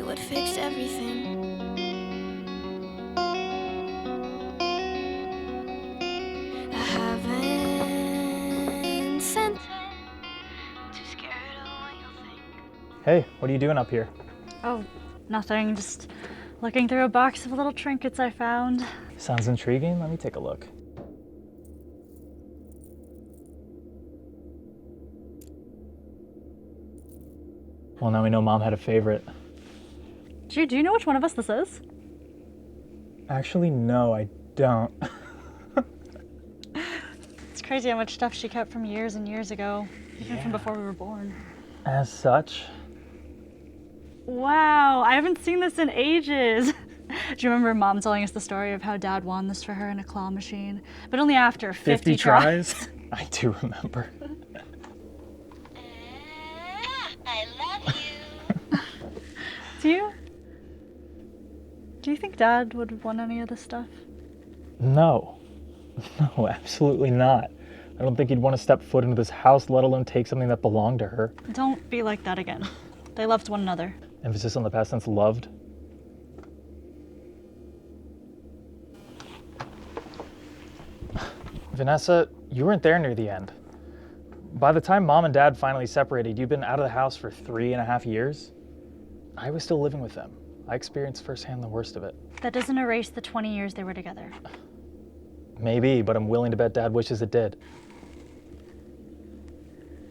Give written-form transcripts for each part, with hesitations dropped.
would fix everything. I haven't sent it. Too scared of what you'll think. Hey, what are you doing up here? Oh, nothing. Just looking through a box of little trinkets I found. Sounds intriguing. Let me take a look. Well, now we know Mom had a favorite. Jude, do you know which one of us this is? Actually, no, I don't. It's crazy how much stuff she kept from years and years ago, even from before we were born. As such. Wow, I haven't seen this in ages. Do you remember Mom telling us the story of how Dad won this for her in a claw machine? But only after 50 tries. I do remember. I love you. Do you think Dad would have won any of this stuff? No. No, absolutely not. I don't think he'd want to step foot into this house, let alone take something that belonged to her. Don't be like that again. They loved one another. Emphasis on the past tense, loved. Vanessa, you weren't there near the end. By the time Mom and Dad finally separated, you'd been out of the house for 3.5 years. I was still living with them. I experienced firsthand the worst of it. That doesn't erase the 20 years they were together. Maybe, but I'm willing to bet Dad wishes it did.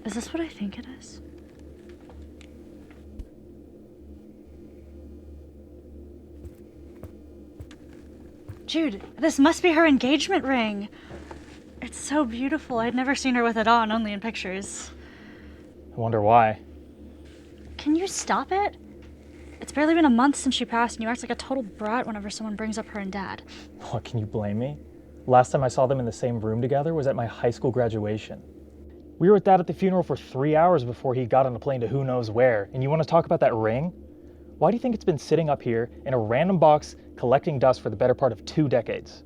Is this what I think it is? Jude, this must be her engagement ring. It's so beautiful. I'd never seen her with it on, only in pictures. I wonder why. Can you stop it? It's barely been a month since she passed, and you act like a total brat whenever someone brings up her and Dad. What, can you blame me? Last time I saw them in the same room together was at my high school graduation. We were with Dad at the funeral for 3 hours before he got on a plane to who knows where, and you want to talk about that ring? Why do you think it's been sitting up here in a random box collecting dust for the better part of 2 decades?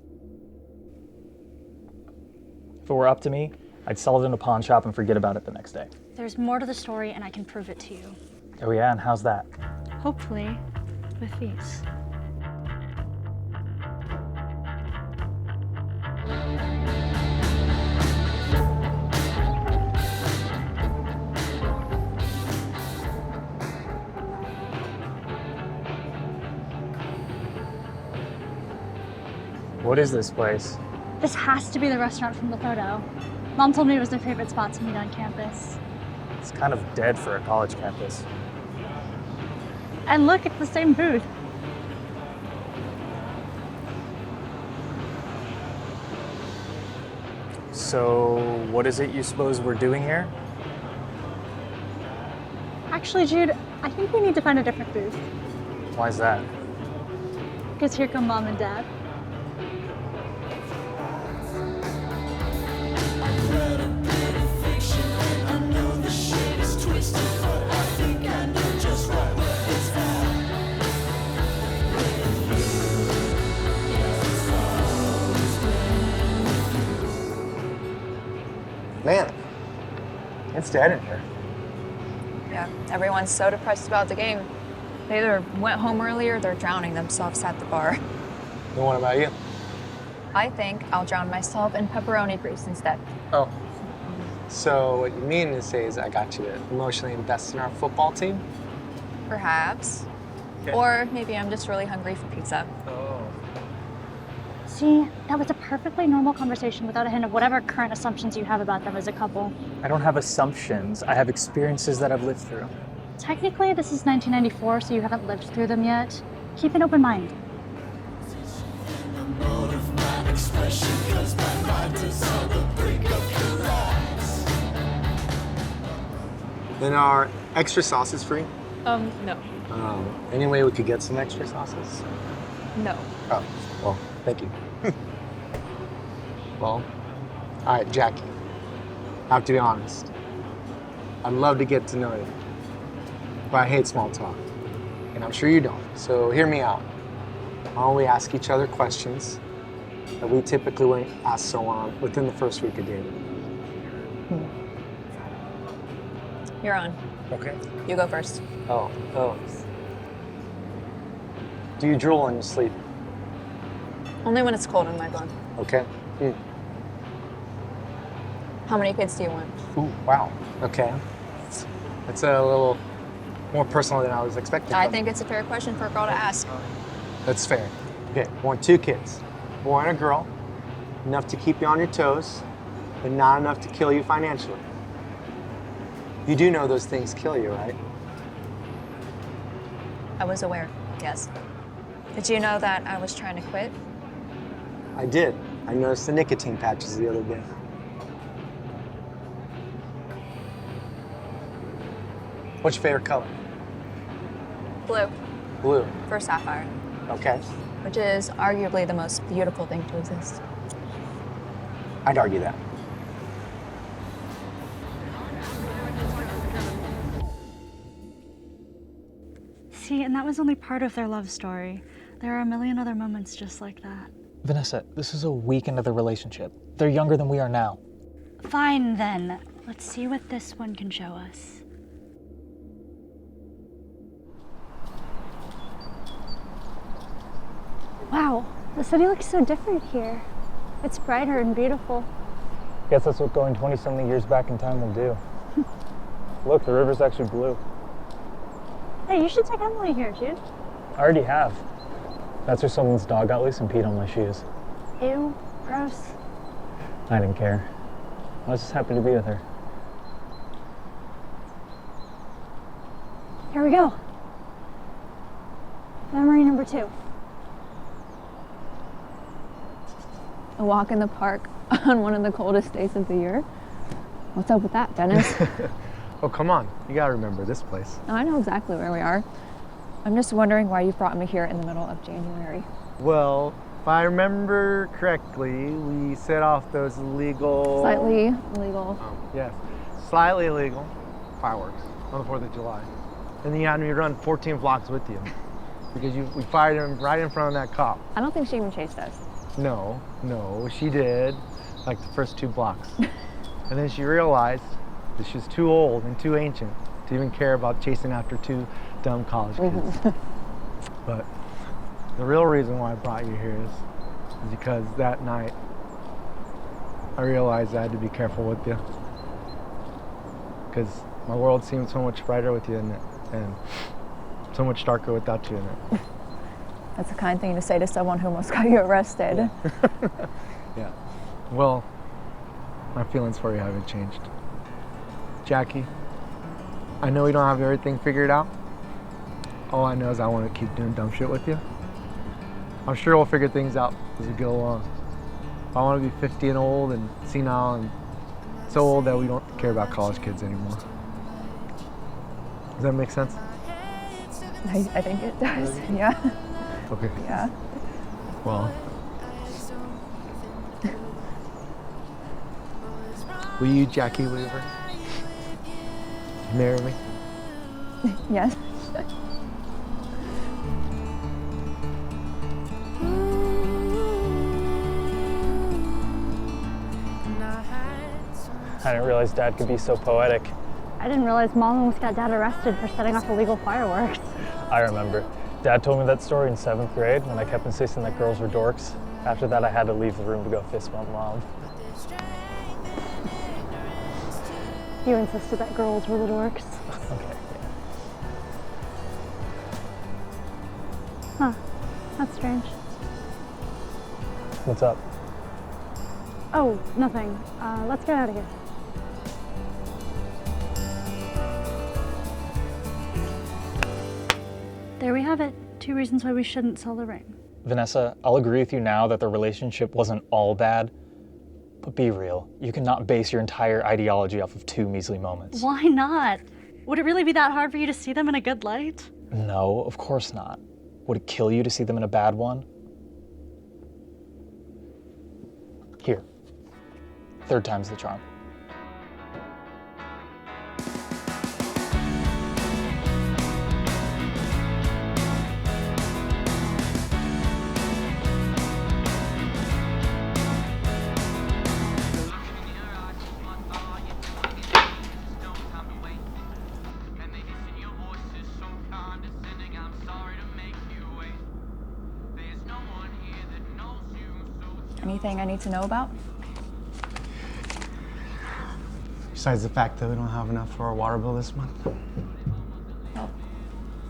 If it were up to me, I'd sell it in a pawn shop and forget about it the next day. There's more to the story, and I can prove it to you. Oh yeah, and how's that? Hopefully, with these. What is this place? This has to be the restaurant from the photo. Mom told me it was their favorite spot to meet on campus. It's kind of dead for a college campus. And look, it's the same booth. So, what is it you suppose we're doing here? Actually, Jude, I think we need to find a different booth. Why's that? Because here come Mom and Dad. Man, it's dead in here. Yeah, everyone's so depressed about the game. They either went home early or they're drowning themselves at the bar. And what about you? I think I'll drown myself in pepperoni grease instead. Oh. So what you mean to say is I got you to emotionally invest in our football team? Perhaps. Okay. Or maybe I'm just really hungry for pizza. Oh. See, that was a perfectly normal conversation without a hint of whatever current assumptions you have about them as a couple. I don't have assumptions. I have experiences that I've lived through. Technically, this is 1994, so you haven't lived through them yet. Keep an open mind. Then are extra sauces free? No. Any way we could get some extra sauces? No. Oh, well, thank you. Well, all right, Jackie. I have to be honest. I'd love to get to know you, but I hate small talk, and I'm sure you don't. So hear me out. Why don't we ask each other questions that we typically wouldn't ask someone within the first week of dating? You're on. Okay. You go first. Oh. Do you drool in your sleep? Only when it's cold in my blood. Okay. How many kids do you want? Ooh, wow. Okay. That's a little more personal than I was expecting. I think it's a fair question for a girl to ask. That's fair. Okay, I want 2 kids, a boy and a girl, enough to keep you on your toes, but not enough to kill you financially. You do know those things kill you, right? I was aware, yes. Did you know that I was trying to quit? I did. I noticed the nicotine patches the other day. What's your favorite color? Blue, Blue. for sapphire, Okay. which is arguably the most beautiful thing to exist. I'd argue that. See, and that was only part of their love story. There are a million other moments just like that. Vanessa, this is a week into the relationship. They're younger than we are now. Fine then. Let's see what this one can show us. Wow, the city looks so different here. It's brighter and beautiful. Guess that's what going 20-something years back in time will do. Look, the river's actually blue. Hey, you should take Emily here, Jude. I already have. That's where someone's dog got loose and peed on my shoes. Ew, gross. I didn't care. I was just happy to be with her. Here we go. Memory number 2. A walk in the park on one of the coldest days of the year. What's up with that, Dennis? Oh, come on. You gotta remember this place. Oh, I know exactly where we are. I'm just wondering why you brought me here in the middle of January. Well, if I remember correctly, we set off those illegal... Slightly illegal. Yes, slightly illegal fireworks on the 4th of July. And then you had me run 14 blocks with you because we fired him right in front of that cop. I don't think she even chased us. No, she did, like the first 2 blocks. And then she realized that she was too old and too ancient to even care about chasing after 2 dumb college kids. But the real reason why I brought you here is because that night I realized I had to be careful with you. Because my world seemed so much brighter with you in it and so much darker without you in it. That's a kind thing to say to someone who almost got you arrested. Yeah. Well, my feelings for you haven't changed. Jackie, I know we don't have everything figured out. All I know is I want to keep doing dumb shit with you. I'm sure we'll figure things out as we go along. I want to be 50 and old and senile and so old that we don't care about college kids anymore. Does that make sense? I think it does, yeah. Okay. Yeah. Well, will you, Jackie Weaver, marry me? Yes. I didn't realize Dad could be so poetic. I didn't realize Mom almost got Dad arrested for setting off illegal fireworks. I remember. Dad told me that story in 7th grade when I kept insisting that girls were dorks. After that, I had to leave the room to go fist bump Mom. You insisted that girls were the dorks. Okay. Huh, that's strange. What's up? Oh, nothing. Let's get out of here. There we have it. 2 reasons why we shouldn't sell the ring. Vanessa, I'll agree with you now that the relationship wasn't all bad, but be real. You cannot base your entire ideology off of 2 measly moments. Why not? Would it really be that hard for you to see them in a good light? No, of course not. Would it kill you to see them in a bad one? Here. 3rd time's the charm. Anything I need to know about? Besides the fact that we don't have enough for our water bill this month. Well,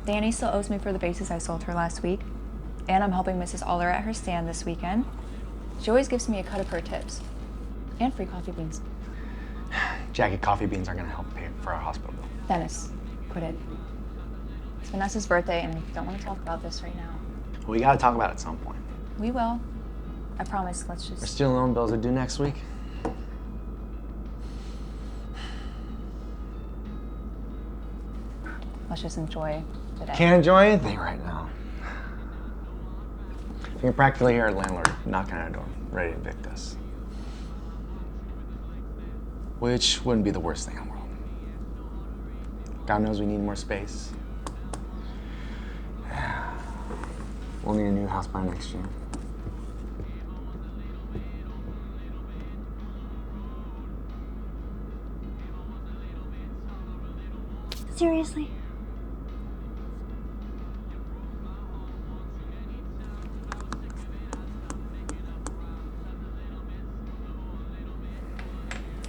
Danny still owes me for the vases I sold her last week. And I'm helping Mrs. Aller at her stand this weekend. She always gives me a cut of her tips. And free coffee beans. Jackie, coffee beans aren't gonna help pay for our hospital bill. Dennis, quit it. It's Vanessa's birthday and I don't want to talk about this right now. We gotta talk about it at some point. We will. I promise, let's Our just... student loan bills are due next week. Let's just enjoy the day. Can't enjoy anything right now. You can practically hear our landlord knocking on our door, ready to evict us. Which wouldn't be the worst thing in the world. God knows we need more space. We'll need a new house by next year. Seriously?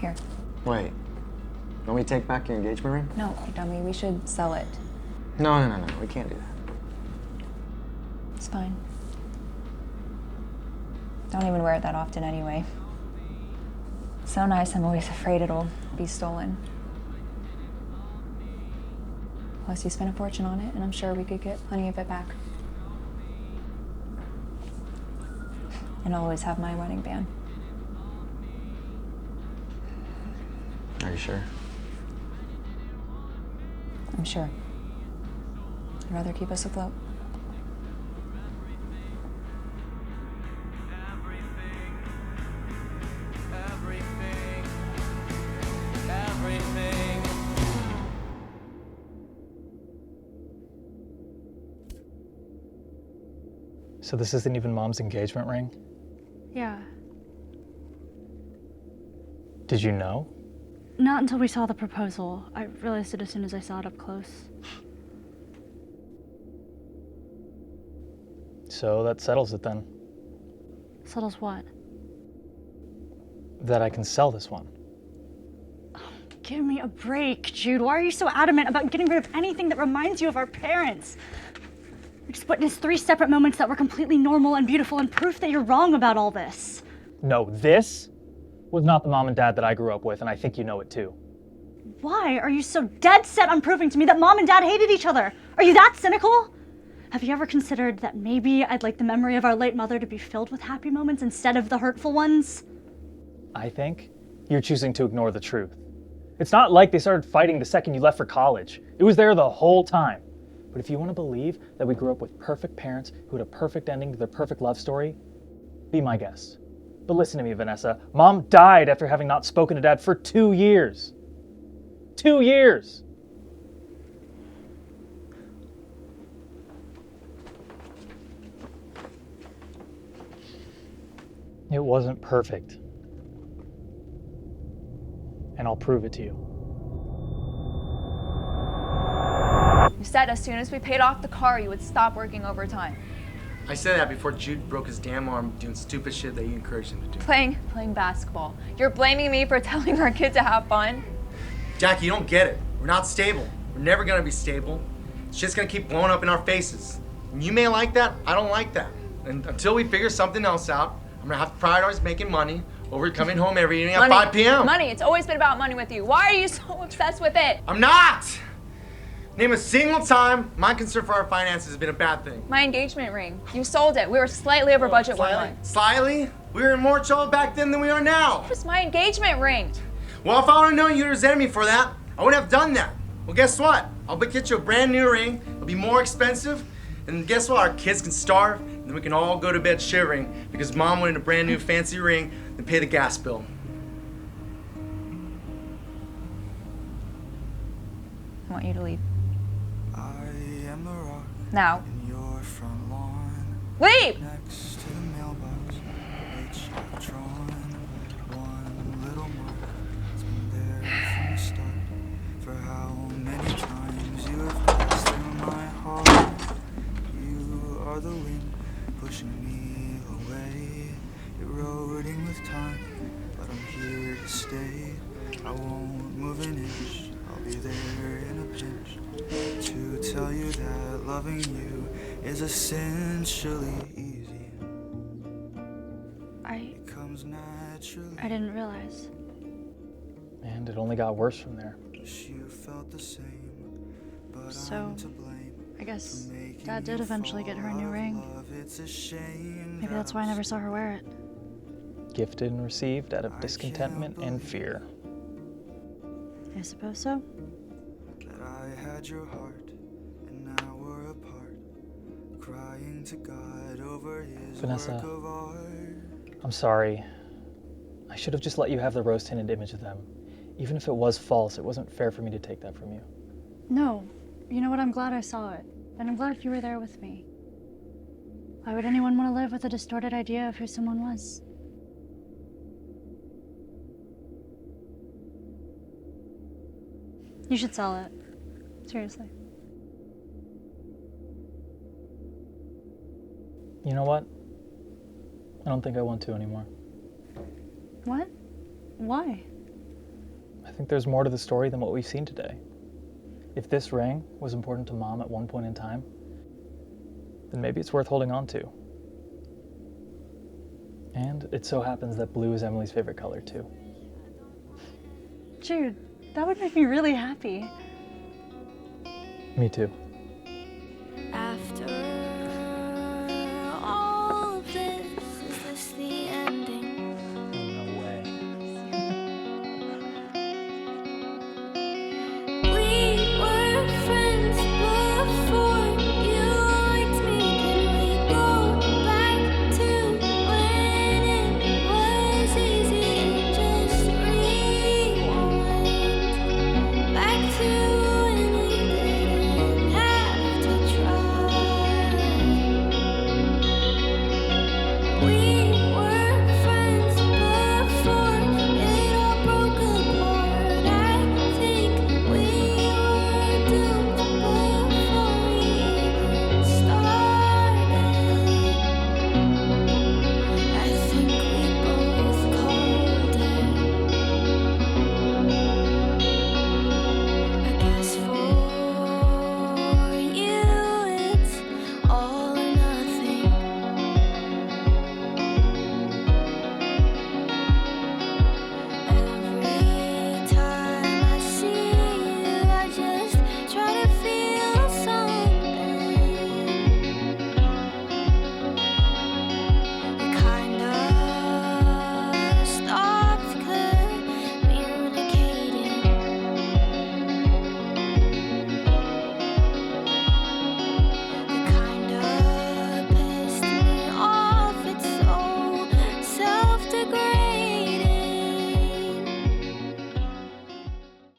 Here. Wait, don't we take back your engagement ring? No, you dummy, we should sell it. No, we can't do that. It's fine. Don't even wear it that often anyway. So nice, I'm always afraid it'll be stolen. Plus, you spent a fortune on it, and I'm sure we could get plenty of it back. And I'll always have my wedding band. Are you sure? I'm sure. I'd rather keep us afloat. So this isn't even Mom's engagement ring? Yeah. Did you know? Not until we saw the proposal. I realized it as soon as I saw it up close. So that settles it then. Settles what? That I can sell this one. Give me a break, Jude. Why are you so adamant about getting rid of anything that reminds you of our parents? We just witnessed 3 separate moments that were completely normal and beautiful and proof that you're wrong about all this. No, this was not the mom and dad that I grew up with, and I think you know it too. Why are you so dead set on proving to me that Mom and Dad hated each other? Are you that cynical? Have you ever considered that maybe I'd like the memory of our late mother to be filled with happy moments instead of the hurtful ones? I think you're choosing to ignore the truth. It's not like they started fighting the second you left for college. It was there the whole time. But if you want to believe that we grew up with perfect parents who had a perfect ending to their perfect love story, be my guest. But listen to me, Vanessa. Mom died after having not spoken to Dad for 2 years. 2 years! It wasn't perfect. And I'll prove it to you. You said as soon as we paid off the car, you would stop working overtime. I said that before Jude broke his damn arm doing stupid shit that you encouraged him to do. Playing basketball. You're blaming me for telling our kid to have fun? Jackie, you don't get it. We're not stable. We're never gonna be stable. It's just gonna keep blowing up in our faces. And you may like that, I don't like that. And until we figure something else out, I'm gonna have to prioritize making money over coming home every evening at 5 p.m. Money, it's always been about money with you. Why are you so obsessed with it? I'm not! Name a single time my concern for our finances has been a bad thing. My engagement ring. You sold it. We were slightly over budget one month. Slightly? We were in more trouble back then than we are now. It was my engagement ring. Well, if I would have known you'd resent me for that, I wouldn't have done that. Well, guess what? I'll get you a brand new ring. It'll be more expensive. And guess what? Our kids can starve, and then we can all go to bed shivering because Mom wanted a brand new fancy ring and pay the gas bill. I want you to leave. I am the rock Now. in your front lawn. Leave! Next to the mailbox, which I've drawn. One little mark, it's been there from the start. For how many times you have passed through my heart. You are the wind pushing me away. It rose tell you that loving you is essentially easy. It comes naturally. I didn't realize. And it only got worse from there. Wish you felt the same, but So, I'm to blame. I guess Dad did eventually get her a new ring. It's a shame. Maybe that's why I never saw her wear it. Gifted and received out of discontentment and fear. I suppose so. That I had your heart, and now we're apart, crying to God over his Vanessa, work of art. I'm sorry. I should have just let you have the rose-tinted image of them. Even if it was false, it wasn't fair for me to take that from you. No. You know what? I'm glad I saw it. And I'm glad you were there with me. Why would anyone want to live with a distorted idea of who someone was? You should sell it. Seriously. You know what? I don't think I want to anymore. What? Why? I think there's more to the story than what we've seen today. If this ring was important to Mom at one point in time, then maybe it's worth holding on to. And it so happens that blue is Emily's favorite color too. Jude, that would make me really happy. Me too.